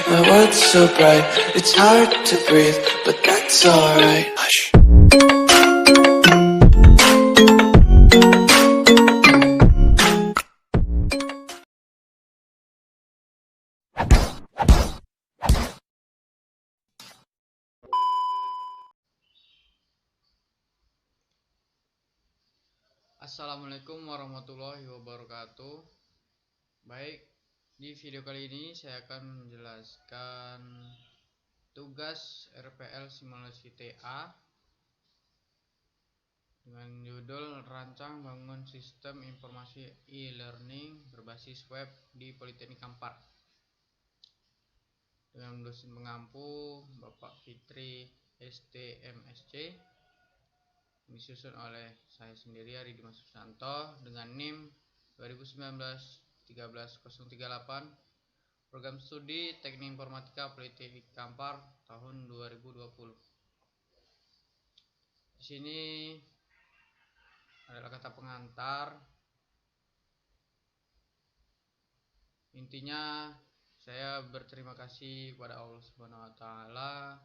My world's so bright, it's hard to breathe, but that's alright. Hush. Assalamualaikum warahmatullahi wabarakatuh. Baik, di video kali ini saya akan menjelaskan tugas RPL simulasi TA dengan judul Rancang Bangun Sistem Informasi E-Learning berbasis web di Politeknik Kampar. Dengan dosen pengampu Bapak Fitri STMSC, disusun oleh saya sendiri Aridi Mas Susanto dengan NIM 2019-13038, program studi Teknik Informatika Politeknik Kampar tahun 2020. Di sini adalah kata pengantar. Intinya saya berterima kasih kepada Allah Subhanahu wa taala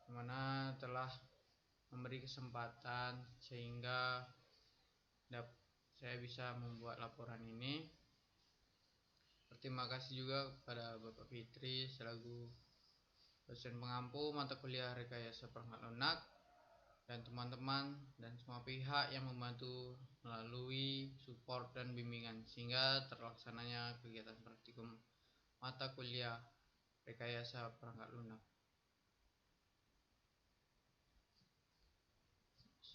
mana telah memberi kesempatan sehingga saya bisa membuat laporan ini. Berterima kasih juga kepada Bapak Fitri selaku dosen pengampu mata kuliah rekayasa perangkat lunak dan teman-teman dan semua pihak yang membantu melalui support dan bimbingan sehingga terlaksananya kegiatan praktikum mata kuliah rekayasa perangkat lunak.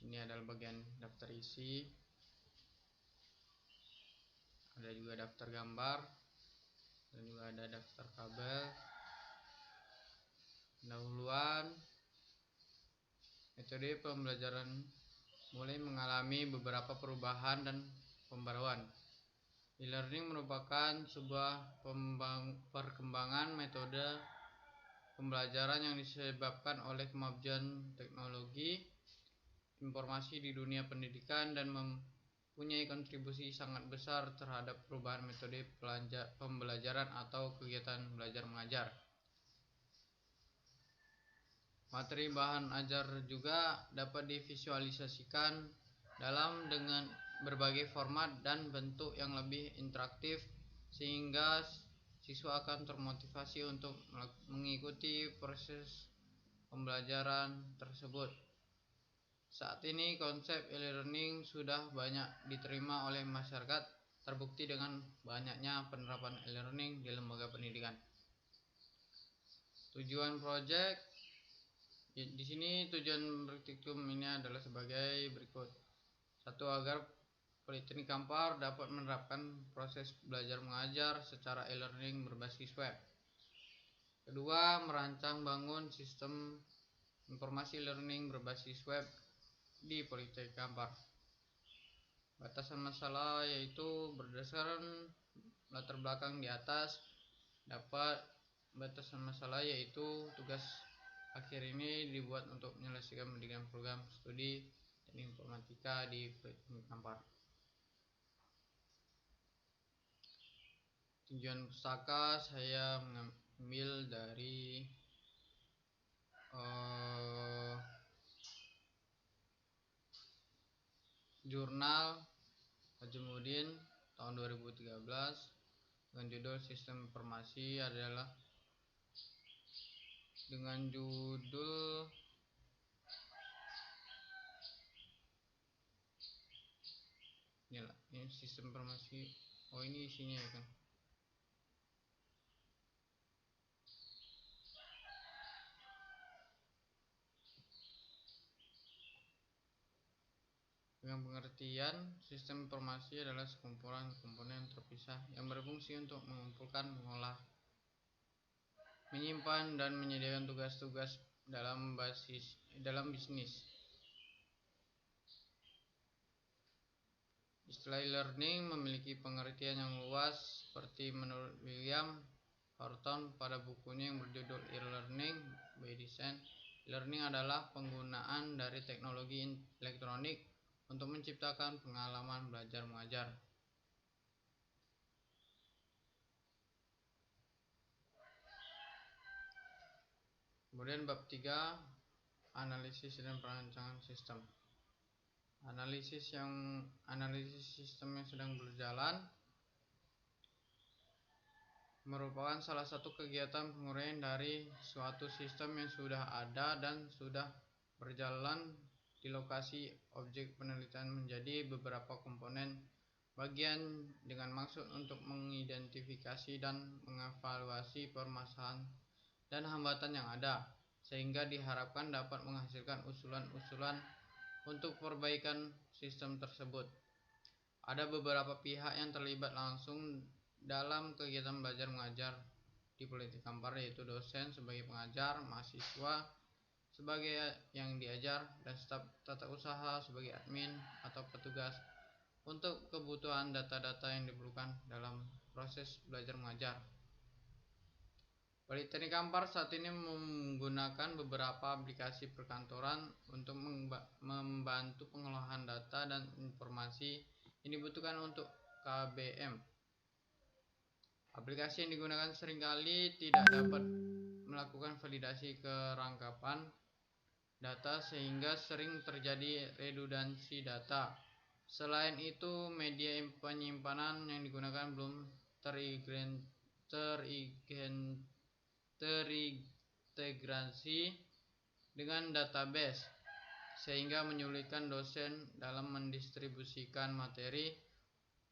Ini adalah bagian daftar isi, ada juga daftar gambar, dan juga ada daftar kabel. Pendahuluan, metode pembelajaran mulai mengalami beberapa perubahan dan pembaruan. E-learning merupakan sebuah perkembangan metode pembelajaran yang disebabkan oleh kemajuan teknologi informasi di dunia pendidikan dan mempunyai kontribusi sangat besar terhadap perubahan metode pembelajaran atau kegiatan belajar mengajar. Materi bahan ajar juga dapat divisualisasikan dengan berbagai format dan bentuk yang lebih interaktif sehingga siswa akan termotivasi untuk mengikuti proses pembelajaran tersebut. Saat ini konsep e-learning sudah banyak diterima oleh masyarakat, terbukti dengan banyaknya penerapan e-learning di lembaga pendidikan. Tujuan proyek di sini, tujuan praktikum ini adalah sebagai berikut. 1. Agar Politeknik Kampar dapat menerapkan proses belajar mengajar secara e-learning berbasis web. 2. Merancang bangun sistem informasi learning berbasis web di Politeknik Kampar. Batasan masalah yaitu berdasarkan latar belakang di atas. Batasan masalah yaitu tugas akhir ini dibuat untuk menyelesaikan pendidikan program studi teknik informatika di Politeknik Kampar. Tujuan pustaka saya mengambil dari jurnal Najmuddin tahun 2013 dengan judul Sistem Informasi adalah dengan judul ini sistem informasi. Ini isinya ya kan. Dengan pengertian, sistem informasi adalah sekumpulan komponen terpisah yang berfungsi untuk mengumpulkan, mengolah, menyimpan, dan menyediakan tugas-tugas dalam bisnis. Istilah e-learning memiliki pengertian yang luas seperti menurut William Horton pada bukunya yang berjudul E-Learning by Design. E-learning adalah penggunaan dari teknologi elektronik untuk menciptakan pengalaman belajar mengajar. Kemudian bab 3, analisis dan perancangan sistem. Analisis sistem yang sedang berjalan merupakan salah satu kegiatan penguraian dari suatu sistem yang sudah ada dan sudah berjalan di lokasi objek penelitian menjadi beberapa komponen bagian dengan maksud untuk mengidentifikasi dan mengevaluasi permasalahan dan hambatan yang ada, sehingga diharapkan dapat menghasilkan usulan-usulan untuk perbaikan sistem tersebut. Ada beberapa pihak yang terlibat langsung dalam kegiatan belajar mengajar di Politeknik Kampar, yaitu dosen sebagai pengajar, mahasiswa sebagai yang diajar, dan staf tata usaha sebagai admin atau petugas untuk kebutuhan data-data yang diperlukan dalam proses belajar mengajar. Politeknik Kampar saat ini menggunakan beberapa aplikasi perkantoran untuk membantu pengolahan data dan informasi yang dibutuhkan untuk KBM. Aplikasi yang digunakan seringkali tidak dapat melakukan validasi kerangkapan data sehingga sering terjadi redundansi data. Selain itu, media penyimpanan yang digunakan belum terintegrasi dengan database, sehingga menyulitkan dosen dalam mendistribusikan materi.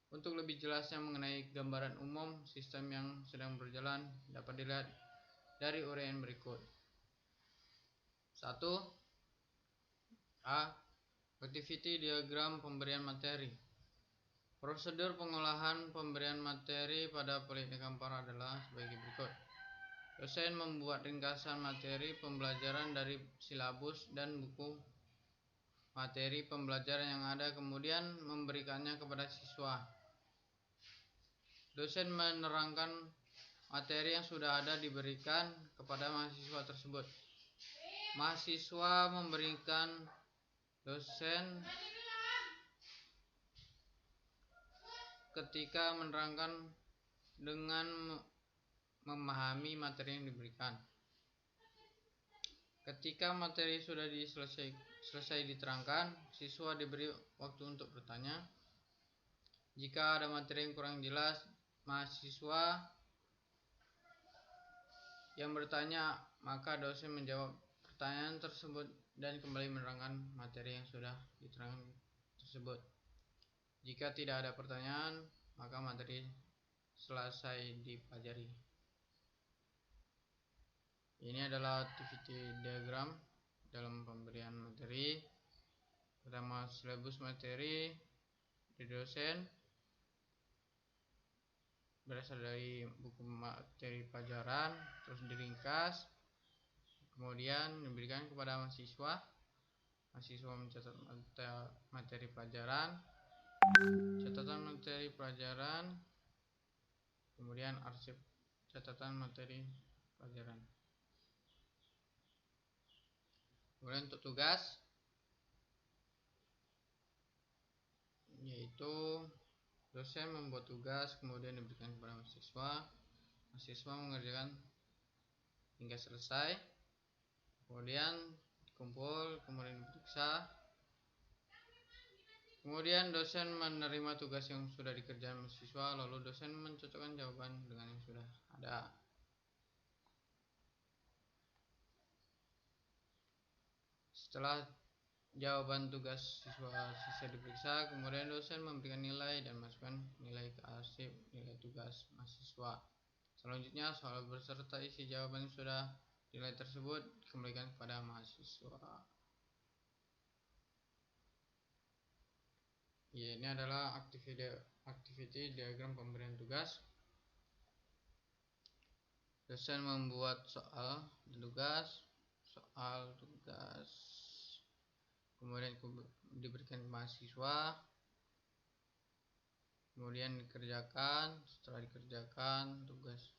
Untuk lebih jelasnya mengenai gambaran umum sistem yang sedang berjalan dapat dilihat dari uraian berikut. 1. A. Activity diagram pemberian materi. Prosedur pengolahan pemberian materi pada Politeknik Kampar adalah sebagai berikut. Dosen membuat ringkasan materi pembelajaran dari silabus dan buku materi pembelajaran yang ada, kemudian memberikannya kepada siswa. Dosen menerangkan materi yang sudah ada diberikan kepada mahasiswa tersebut. Mahasiswa memberikan dosen ketika menerangkan dengan memahami materi yang diberikan. Ketika materi sudah selesai diterangkan, siswa diberi waktu untuk bertanya. Jika ada materi yang kurang jelas, mahasiswa yang bertanya, maka dosen menjawab pertanyaan tersebut dan kembali menerangkan materi yang sudah diterangkan tersebut. Jika tidak ada pertanyaan, maka materi selesai dipelajari. Ini adalah activity diagram dalam pemberian materi. Pertama, silabus materi dari dosen berasal dari buku materi pelajaran, terus diringkas, kemudian diberikan kepada mahasiswa. Mahasiswa mencatat materi pelajaran, catatan materi pelajaran, kemudian arsip catatan materi pelajaran. Kemudian untuk tugas, yaitu dosen membuat tugas, kemudian diberikan kepada mahasiswa. Mahasiswa mengerjakan hingga selesai, kemudian dikumpul, kemudian diperiksa. Kemudian dosen menerima tugas yang sudah dikerjakan mahasiswa, lalu dosen mencocokkan jawaban dengan yang sudah ada. Setelah jawaban tugas siswa selesai diperiksa, kemudian dosen memberikan nilai dan masukkan nilai ke arsip nilai tugas mahasiswa. Selanjutnya, soal beserta isi jawaban yang sudah nilai tersebut dikembalikan kepada mahasiswa. Ya, ini adalah activity diagram pemberian tugas. Dosen membuat soal tugas, kemudian diberikan ke mahasiswa, kemudian dikerjakan. Setelah dikerjakan, tugas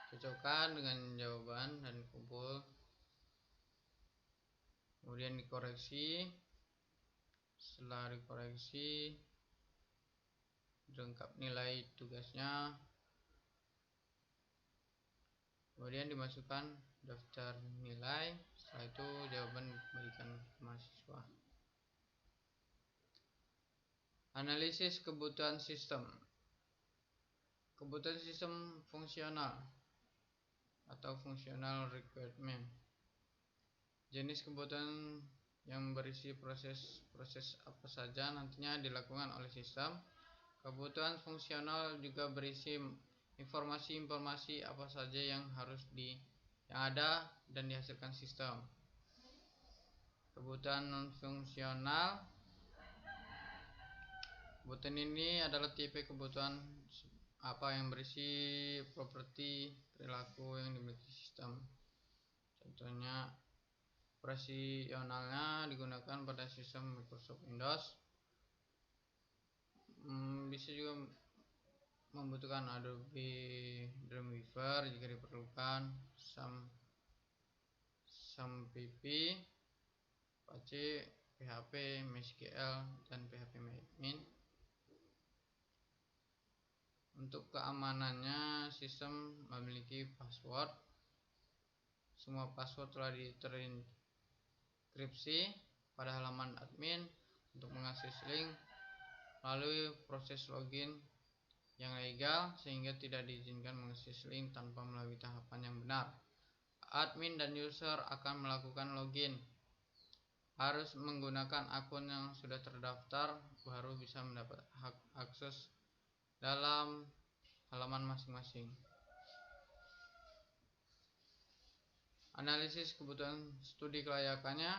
dicocokkan dengan jawaban dan kumpul, kemudian dikoreksi. Setelah dikoreksi, lengkap nilai tugasnya, kemudian dimasukkan daftar nilai. Setelah itu jawaban diberikan ke mahasiswa. Analisis kebutuhan sistem. Kebutuhan sistem fungsional atau functional requirement. Jenis kebutuhan yang berisi proses apa saja nantinya dilakukan oleh sistem. Kebutuhan fungsional juga berisi informasi-informasi apa saja yang ada dan dihasilkan sistem. Kebutuhan non fungsional. Kebutuhan ini adalah tipe kebutuhan yang berisi properti perilaku yang dimiliki sistem. Contohnya, operasionalnya digunakan pada sistem Microsoft Windows. Bisa juga membutuhkan Adobe Dreamweaver jika diperlukan, SAMPP, Apache, PHP, MySQL, dan PHP Admin. Untuk keamanannya, sistem memiliki password. Semua password telah terinkripsi pada halaman admin. Untuk mengakses link melalui proses login yang legal, sehingga tidak diizinkan mengakses link tanpa melalui tahapan yang benar. Admin dan user akan melakukan login harus menggunakan akun yang sudah terdaftar, baru bisa mendapat hak akses dalam halaman masing-masing. Analisis kebutuhan studi kelayakannya.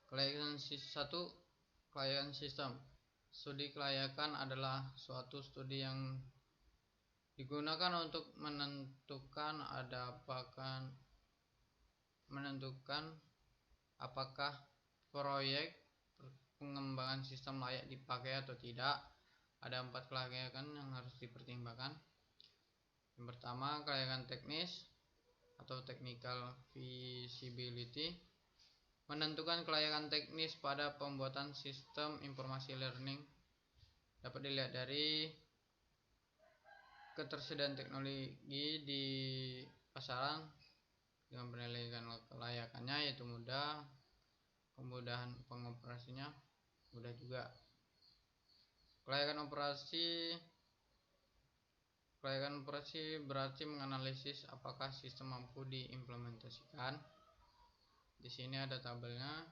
Kelayakan 1. Kelayakan sistem. Studi kelayakan adalah suatu studi yang digunakan untuk menentukan apakah proyek pengembangan sistem layak dipakai atau tidak. Ada 4 kelayakan yang harus dipertimbangkan. Yang pertama, kelayakan teknis atau technical feasibility. Menentukan kelayakan teknis pada pembuatan sistem informasi learning dapat dilihat dari ketersediaan teknologi di pasaran dengan penilaian kelayakannya, yaitu mudah, kemudahan pengoperasinya mudah juga. Kelayakan operasi berarti menganalisis apakah sistem mampu diimplementasikan. Di sini ada tabelnya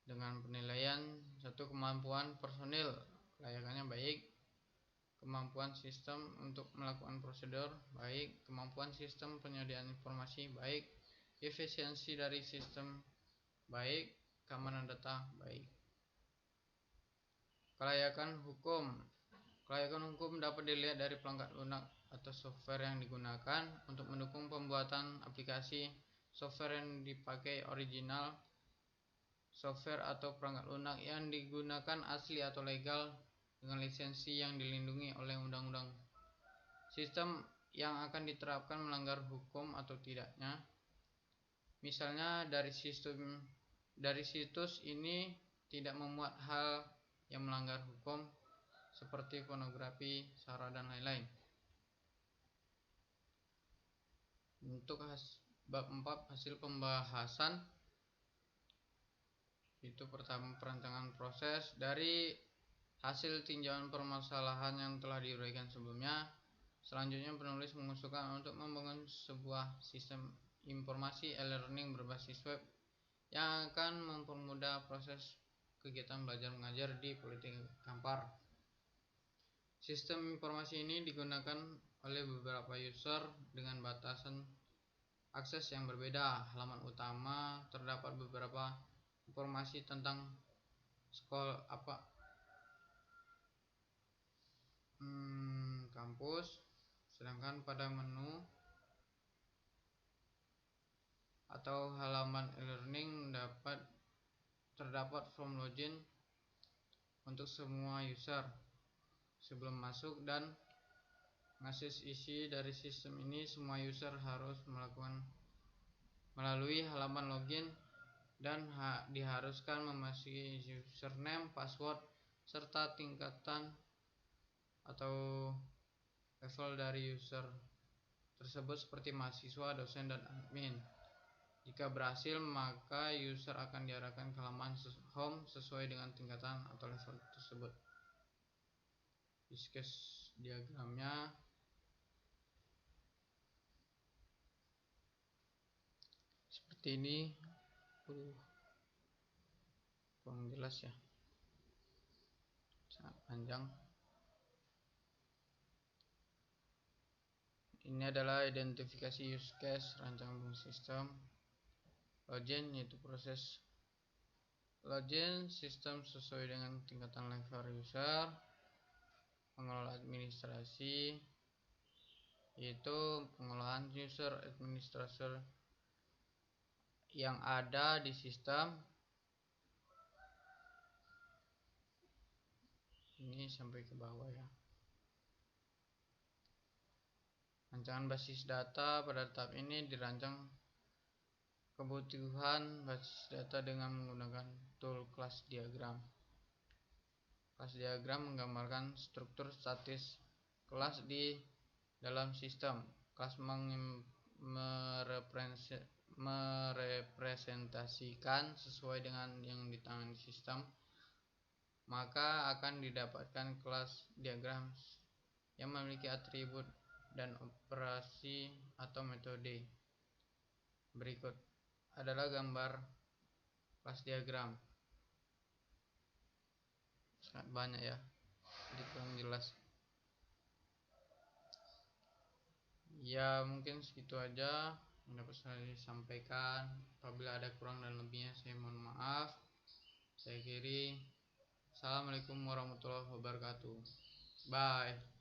dengan penilaian. 1. Kemampuan personil, kelayakannya baik. Kemampuan sistem untuk melakukan prosedur baik. Kemampuan sistem penyediaan informasi baik. Efisiensi dari sistem baik. Keamanan data baik. Kelayakan hukum. Kelayakan hukum dapat dilihat dari perangkat lunak atau software yang digunakan untuk mendukung pembuatan aplikasi. Software yang dipakai original software atau perangkat lunak yang digunakan asli atau legal dengan lisensi yang dilindungi oleh undang-undang. Sistem yang akan diterapkan melanggar hukum atau tidaknya. Misalnya dari situs ini tidak memuat hal yang melanggar hukum seperti pornografi, sara, dan lain-lain. Untuk bab 4 hasil pembahasan, itu pertama, perancangan proses. Dari hasil tinjauan permasalahan yang telah diuraikan sebelumnya, selanjutnya penulis mengusulkan untuk membangun sebuah sistem informasi e-learning berbasis web yang akan mempermudah proses kegiatan belajar mengajar di Politeknik Kampar. Sistem informasi ini digunakan oleh beberapa user dengan batasan akses yang berbeda. Halaman utama terdapat beberapa informasi tentang kampus, sedangkan pada menu atau halaman e-learning terdapat form login untuk semua user. Sebelum masuk dan mengakses isi dari sistem ini, semua user harus melalui halaman login dan diharuskan memasuki username, password, serta tingkatan atau level dari user tersebut seperti mahasiswa, dosen, dan admin. Jika berhasil, maka user akan diarahkan ke halaman home sesuai dengan tingkatan atau level tersebut. Use case diagramnya seperti ini. Kurang jelas ya, sangat panjang. Ini adalah identifikasi use case rancangan sistem. Login yaitu proses login sistem sesuai dengan tingkatan level user. Pengelola administrasi yaitu pengolahan user administrator yang ada di sistem. Ini sampai ke bawah ya. Rancangan basis data pada tahap ini dirancang kebutuhan basis data dengan menggunakan tool class diagram. Class diagram menggambarkan struktur statis kelas di dalam sistem. Kelas merepresentasikan sesuai dengan yang ditangani sistem, maka akan didapatkan kelas diagram yang memiliki atribut dan operasi atau metode. Berikut adalah gambar kelas diagram. Sangat banyak ya, jadi kurang jelas. Ya mungkin segitu aja yang dapat saya sampaikan. Apabila ada kurang dan lebihnya saya mohon maaf. Saya akhiri. Assalamualaikum warahmatullahi wabarakatuh. Bye.